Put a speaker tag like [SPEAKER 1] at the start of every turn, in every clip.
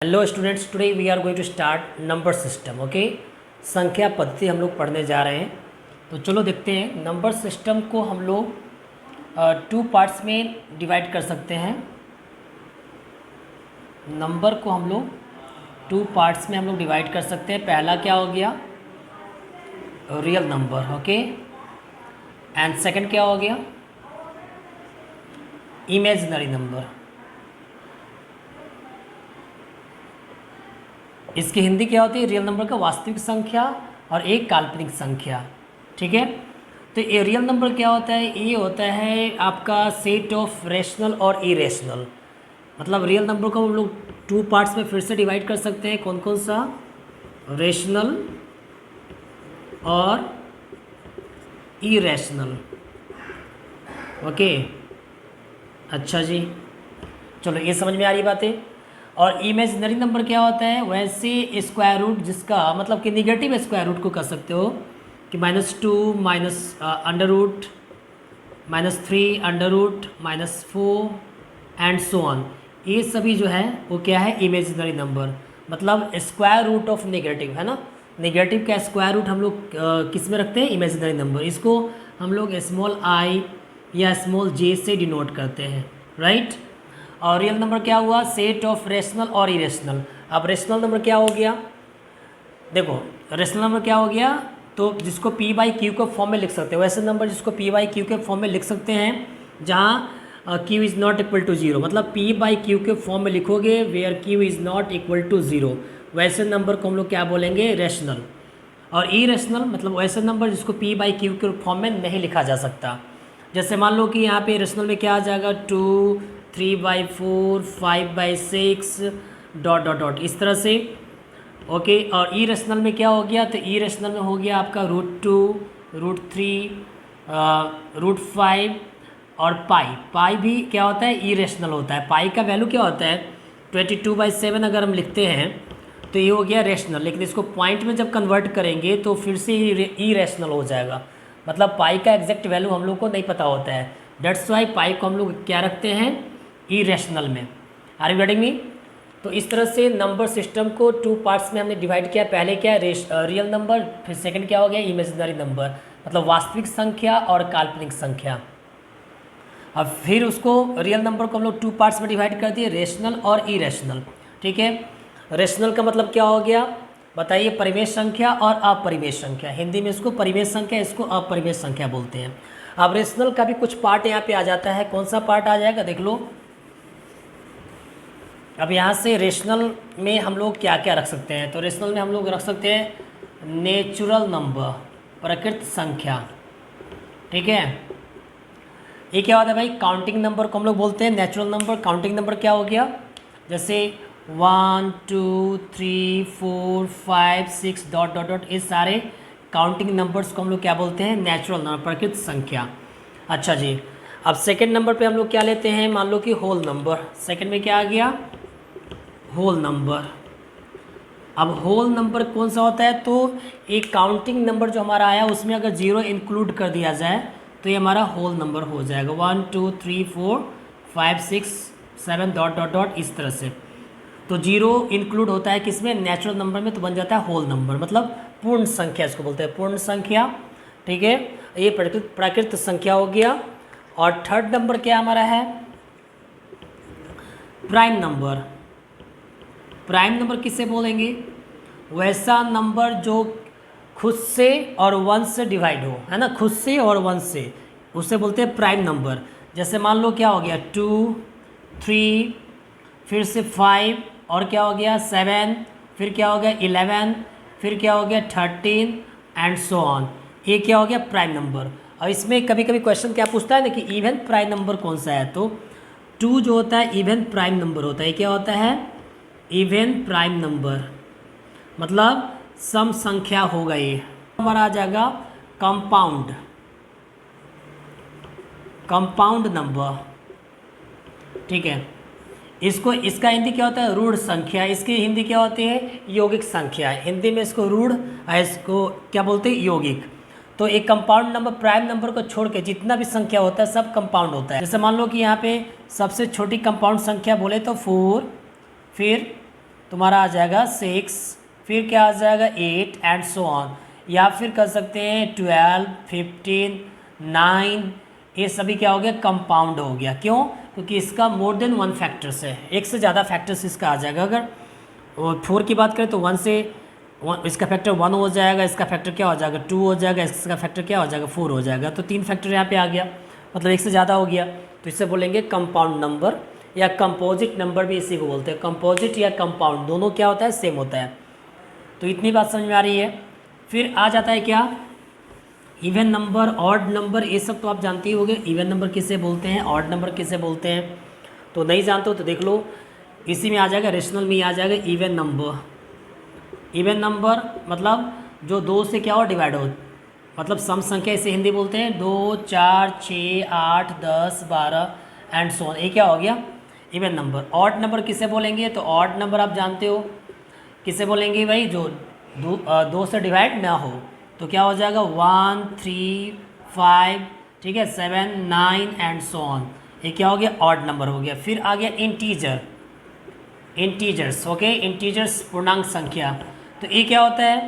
[SPEAKER 1] Hello students, today we are going to start number system. Okay, संख्या पद्धति हम लोग पढ़ने जा रहे हैं। तो चलो देखते हैं। नंबर सिस्टम को हम लोग टू पार्ट्स में डिवाइड कर सकते हैं। नंबर को हम लोग टू पार्ट्स में हम लोग डिवाइड कर सकते हैं। पहला क्या हो गया? Real number. Okay, and second क्या हो गया? Imaginary number. इसकी हिंदी क्या होती है? रियल नंबर का वास्तविक संख्या और एक काल्पनिक संख्या। ठीक है, तो ये रियल नंबर क्या होता है? ये होता है आपका सेट ऑफ रेशनल और इरेशनल। मतलब रियल नंबर को हम लोग टू पार्ट्स में फिर से डिवाइड कर सकते हैं। कौन कौन सा? रेशनल और इरेशनल। ओके, अच्छा जी, चलो ये समझ में आ रही बातें। और इमेजिनरी नंबर क्या होता है? वैसे स्क्वायर रूट जिसका मतलब कि निगेटिव स्क्वायर रूट को कर सकते हो कि -2 minus under root -3 under root -4 and so on. ये सभी जो है वो क्या है? Imaginary number. मतलब स्क्वायर रूट ऑफ नेगेटिव है ना। नेगेटिव का स्क्वायर रूट हम लोग किस में रखते हैं? Imaginary number. इसको हम लोग स्मॉल आई या स्मॉल जे से डिनोट करते हैं, राइट। और रियल नंबर क्या हुआ? सेट ऑफ रेशनल और इरेशनल। अब रेशनल नंबर क्या हो गया? देखो, रेशनल नंबर क्या हो गया? तो जिसको p बाई क्यू के फॉर्म में लिख सकते हो, वैसे नंबर जिसको p बाई क्यू के फॉर्म में लिख सकते हैं जहाँ q is not equal to zero. मतलब p बाई क्यू के फॉर्म में लिखोगे where q is not equal to zero, वैसे नंबर को हम लोग क्या बोलेंगे? रेशनल। और इरेशनल मतलब वैसे नंबर जिसको p बाई क्यू के फॉर्म में नहीं लिखा जा सकता। जैसे मान लो कि यहाँ पे रेशनल में क्या आ जाएगा? 2, 3/4, 5/6 डॉट डॉट डॉट इस तरह से। ओके, और ई रेशनल में क्या हो गया? तो ई रेशनल में हो गया आपका √2, √3, √5 और पाई भी क्या होता है? ई रेशनल होता है। पाई का वैल्यू क्या होता है? 22/7 अगर हम लिखते हैं तो ये हो गया रेशनल। लेकिन इसको पॉइंट में जब कन्वर्ट करेंगे तो फिर से ई रेशनल हो जाएगा। मतलब पाई का एग्जैक्ट वैल्यू हम लोग को नहीं पता होता है। डेट्स वाई पाई को हम लोग क्या रखते हैं? इरेशनल में। Are you getting me? तो इस तरह से नंबर सिस्टम को टू पार्ट्स में हमने डिवाइड किया। पहले क्या है? रियल नंबर, फिर सेकंड क्या हो गया? इमेजिनरी नंबर, मतलब वास्तविक संख्या और काल्पनिक संख्या। अब फिर उसको रियल नंबर को हम लोग टू पार्ट्स में डिवाइड कर दिए, रेशनल और इरेशनल। ठीक है, रेशनल का मतलब क्या हो गया? बताइए। परिमेय संख्या और अपरिमेय संख्या। हिंदी में इसको परिमेय संख्या, इसको अपरिमेय संख्या बोलते हैं। अब रेशनल का भी कुछ पार्ट यहाँ पे आ जाता है। कौन सा पार्ट आ जाएगा? देख लो। अब यहाँ से रेशनल में हम लोग क्या क्या रख सकते हैं? तो रेशनल में हम लोग रख सकते हैं नेचुरल नंबर, प्रकृत संख्या। ठीक है, ये क्या होता है भाई? काउंटिंग नंबर को हम लोग बोलते हैं नेचुरल नंबर। काउंटिंग नंबर क्या हो गया? जैसे 1, 2, 3, 4, 5, 6 डॉट डॉट डॉट, ये सारे काउंटिंग नंबर्स को हम लोग क्या बोलते हैं? नेचुरल नंबर, प्रकृत संख्या। अच्छा जी, अब सेकंड नंबर पे हम लोग क्या लेते हैं? मान लो कि होल नंबर। सेकंड में क्या आ गया? Whole number. अब होल नंबर कौन सा होता है? तो एक काउंटिंग नंबर जो हमारा आया उसमें अगर जीरो इंक्लूड कर दिया जाए तो ये हमारा होल नंबर हो जाएगा। 1, 2, 3, 4, 5, 6, 7 डॉट डॉट डॉट इस तरह से। तो जीरो इंक्लूड होता है किसमें? नेचुरल नंबर में, तो बन जाता है होल नंबर। मतलब पूर्ण संख्या इसको बोलते हैं, पूर्ण संख्या। ठीक है, ये प्राकृत संख्या हो गया। और थर्ड नंबर क्या हमारा है? Prime number. प्राइम नंबर किससे बोलेंगे? वैसा नंबर जो खुद से और वन से डिवाइड हो, है ना। खुद से और वन से, उसे बोलते हैं प्राइम नंबर। जैसे मान लो क्या हो गया? 2, 3, फिर से 5, और क्या हो गया? 7, फिर क्या हो गया? 11, फिर क्या हो गया? 13 एंड सो ऑन। ये क्या हो गया? Prime number. और इसमें कभी कभी क्वेश्चन क्या पूछता है ना कि इवन प्राइम नंबर कौन सा है? तो 2 जो होता है इवन प्राइम नंबर होता है। ये क्या होता है? इवन प्राइम नंबर, मतलब सम संख्या हो गई। हमारा आ जाएगा कंपाउंड, कंपाउंड नंबर। ठीक है, इसको, इसका हिंदी क्या होता है? रूढ़ संख्या। इसकी हिंदी क्या होती है? यौगिक संख्या। हिंदी में इसको रूढ़, इसको क्या बोलते हैं? यौगिक। तो एक कंपाउंड नंबर प्राइम नंबर को छोड़ के जितना भी संख्या होता है सब कंपाउंड होता है। जैसे मान लो कि यहाँ पे सबसे छोटी कंपाउंड संख्या बोले तो 4, फिर तुम्हारा आ जाएगा 6, फिर क्या आ जाएगा 8 एंड सो ऑन। या फिर कर सकते हैं 12, 15, 9, ये सभी क्या हो गया, कंपाउंड हो गया। क्यों? क्योंकि इसका मोर देन 1 फैक्टर्स है, एक से ज़्यादा फैक्टर्स इसका आ जाएगा। अगर 4 की बात करें तो 1 से इसका फैक्टर 1 हो जाएगा, इसका फैक्टर क्या हो जाएगा 2 हो जाएगा, इसका फैक्टर क्या हो जाएगा 4 हो जाएगा। तो 3 फैक्टर यहाँ पे आ गया, मतलब एक से ज़्यादा हो गया, तो इससे बोलेंगे कंपाउंड नंबर या कंपोजिट नंबर भी इसी को बोलते हैं। कंपोजिट या कंपाउंड दोनों क्या होता है, सेम होता है। तो इतनी बात समझ में आ रही है। फिर आ जाता है क्या, इवन नंबर, ऑड नंबर, ये सब तो आप जानते ही होंगे। इवन नंबर किसे बोलते हैं, ऑड नंबर किसे बोलते हैं, तो नहीं जानते हो तो देख लो, इसी में आ जाएगा, रेशनल में आ जाएगा इवन नंबर। इवन नंबर मतलब जो 2 से क्या हो, डिवाइड हो, मतलब सम संख्या इसे हिंदी बोलते हैं। 2, 4, 6, 8, 10, 12 एंड सो ऑन, ये क्या हो गया, इवन नंबर। ऑड नंबर किसे बोलेंगे, तो ऑड नंबर आप जानते हो किसे बोलेंगे भाई, जो 2 से डिवाइड ना हो, तो क्या हो जाएगा 1, 3, 5, ठीक है, 7, 9 एंड सो ऑन, ये क्या हो गया, ऑड नंबर हो गया। फिर आ गया इंटीजर, इंटीजर्स, ओके, इंटीजर्स पूर्णांक संख्या। तो ये क्या होता है,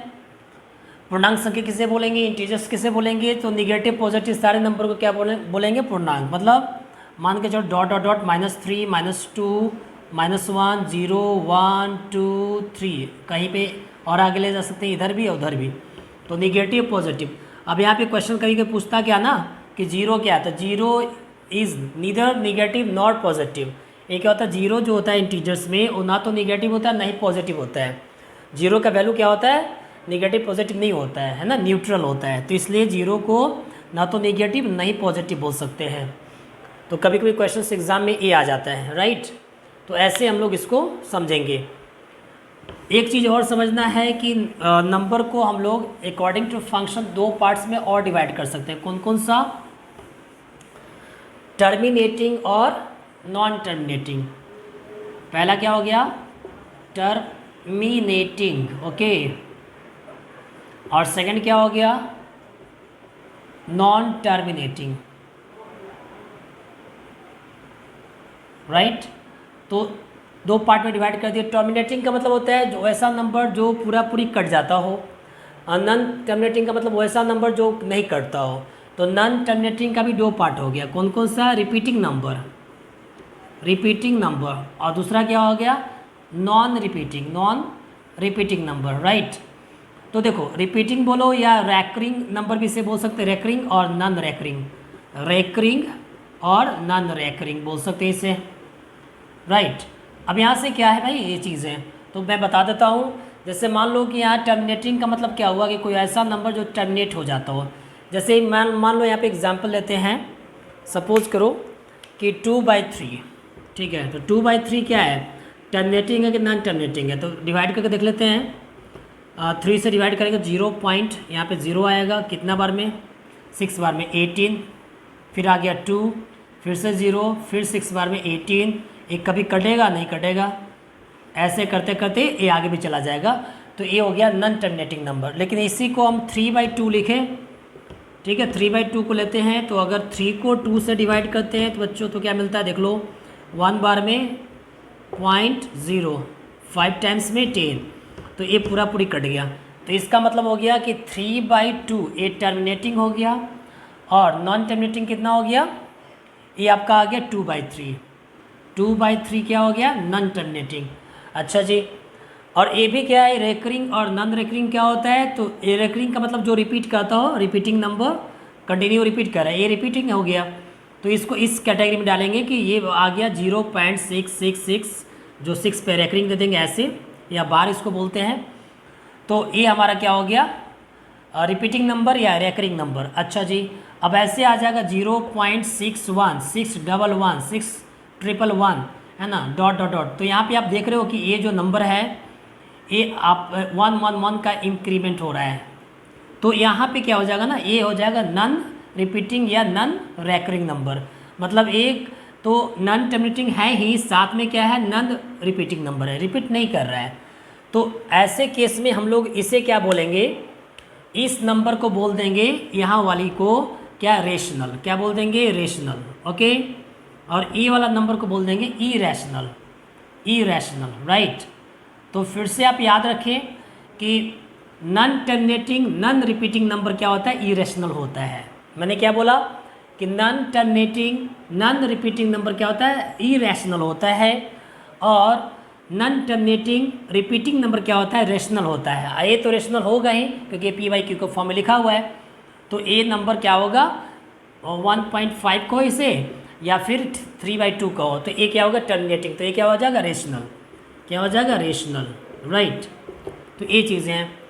[SPEAKER 1] पूर्णांक संख्या किसे बोलेंगे, इंटीजर्स किसे बोलेंगे, तो निगेटिव पॉजिटिव सारे नंबर को क्या बोलेंगे, पूर्णांक। मतलब मान के चलो डॉट डॉट डॉट -3, -2, -1, 0, 1, 2, 3, कहीं पे और आगे ले जा सकते हैं, इधर भी और उधर भी, तो निगेटिव पॉजिटिव। अब यहाँ पे क्वेश्चन कहीं के पूछता क्या ना कि जीरो क्या है, तो zero is neither negative not positive. ये क्या होता है, जीरो जो होता है इंटीजर्स में वो ना तो निगेटिव होता है ना ही पॉजिटिव होता है। जीरो का वैल्यू क्या होता है, निगेटिव पॉजिटिव नहीं होता है ना, न्यूट्रल होता है। तो इसलिए जीरो को ना तो निगेटिव ना ही पॉजिटिव बोल सकते हैं। तो कभी कभी क्वेश्चन एग्जाम में ये आ जाता है, राइट। तो ऐसे हम लोग इसको समझेंगे। एक चीज़ और समझना है कि नंबर को हम लोग अकॉर्डिंग टू फंक्शन 2 पार्ट्स में और डिवाइड कर सकते हैं। कौन कौन सा, टर्मिनेटिंग और नॉन टर्मिनेटिंग। पहला क्या हो गया, टर्मिनेटिंग, ओके, और सेकंड क्या हो गया, नॉन टर्मिनेटिंग, राइट। तो 2 पार्ट में डिवाइड कर दिया। टर्मिनेटिंग का मतलब होता है जो ऐसा नंबर जो पूरा पूरी कट जाता हो, और नॉन टर्मिनेटिंग का मतलब वैसा नंबर जो नहीं कटता हो। तो नॉन टर्मिनेटिंग का भी 2 पार्ट हो गया। कौन कौन सा, रिपीटिंग नंबर, रिपीटिंग नंबर, और दूसरा क्या हो गया, नॉन रिपीटिंग नंबर, राइट। तो देखो रिपीटिंग बोलो या रैकरिंग नंबर भी इसे बोल सकते हैं, रैकरिंग और नॉन रैकरिंग, रैकरिंग और नॉन रैकरिंग बोल सकते हैं इसे, राइट। अब यहाँ से क्या है भाई, ये चीज़ें तो मैं बता देता हूँ। जैसे मान लो कि यहाँ टर्मिनेटिंग का मतलब क्या हुआ कि कोई ऐसा नंबर जो टर्मिनेट हो जाता हो। जैसे मान लो यहाँ पे एग्जांपल लेते हैं, सपोज करो कि 2/3, ठीक है। तो 2/3 क्या है, टर्मिनेटिंग है कि नॉन टर्मिनेटिंग है। तो डिवाइड करके देख लेते हैं। 3 से डिवाइड करेंगे 0 पॉइंट, यहाँ पे 0 आएगा, कितना बार में, 6 बार में 18, फिर आ गया 2, फिर से 0, फिर 6 बार में 18, एक कभी कटेगा नहीं कटेगा, ऐसे करते करते ये आगे भी चला जाएगा। तो ये हो गया नॉन टर्मिनेटिंग नंबर। लेकिन इसी को हम 3/2 लिखें, ठीक है, 3/2 को लेते हैं। तो अगर 3 को 2 से डिवाइड करते हैं तो बच्चों तो क्या मिलता है, देख लो, 1 बार में 0.0, 5 टाइम्स में 10, तो ये पूरा पूरी कट गया। तो इसका मतलब हो गया कि 3/2 ये टर्मिनेटिंग हो गया, और नॉन टर्मिनेटिंग कितना हो गया, ये आपका आ गया 2/3। 2/3 क्या हो गया, नॉन टर्मिनेटिंग। अच्छा जी, और ये भी क्या है, रेकरिंग और नॉन रेकरिंग क्या होता है, तो ये रेकरिंग का मतलब जो रिपीट करता हो, रिपीटिंग नंबर, कंटिन्यू रिपीट कर रहा है, ये रिपीटिंग हो गया। तो इसको इस कैटेगरी में डालेंगे कि ये आ गया 0.666, जो 6 पे रेकरिंग दे देंगे ऐसे, या बार इसको बोलते हैं। तो ये हमारा क्या हो गया, रिपीटिंग नंबर या रेकरिंग नंबर। अच्छा जी, अब ऐसे आ जाएगा 0.61, 611, 611, है ना, डॉट डॉट डॉट। तो यहाँ पे आप देख रहे हो कि ये जो नंबर है ये आप 111 का इंक्रीमेंट हो रहा है। तो यहाँ पे क्या हो जाएगा ना, ये हो जाएगा नॉन रिपीटिंग या नॉन रैकरिंग नंबर। मतलब एक तो नॉन टर्मिनेटिंग है ही, साथ में क्या है, नॉन रिपीटिंग नंबर है, रिपीट नहीं कर रहा है। तो ऐसे केस में हम लोग इसे क्या बोलेंगे, इस नंबर को बोल देंगे, यहाँ वाली को क्या, रेशनल, क्या बोल देंगे, रेशनल, ओके। और ये वाला नंबर को बोल देंगे इरेशनल, इरेशनल, राइट। तो फिर से आप याद रखें कि non terminating non repeating number क्या होता है, इरेशनल होता है। मैंने क्या बोला कि non terminating non repeating number क्या होता है, इरेशनल होता है, और नॉन टर्मिनेटिंग रिपीटिंग नंबर क्या होता है, रेशनल होता है। ए तो रेशनल होगा ही क्योंकि पी वाई क्यू का फॉर्म में लिखा हुआ है। तो ए नंबर क्या होगा, 1.5 को इसे या फिर 3/2 का हो तो ए क्या होगा, टर्मिनेटिंग, तो ये क्या हो जाएगा, रेशनल। क्या हो जाएगा, रेशनल, राइट। तो ये चीज़ें हैं।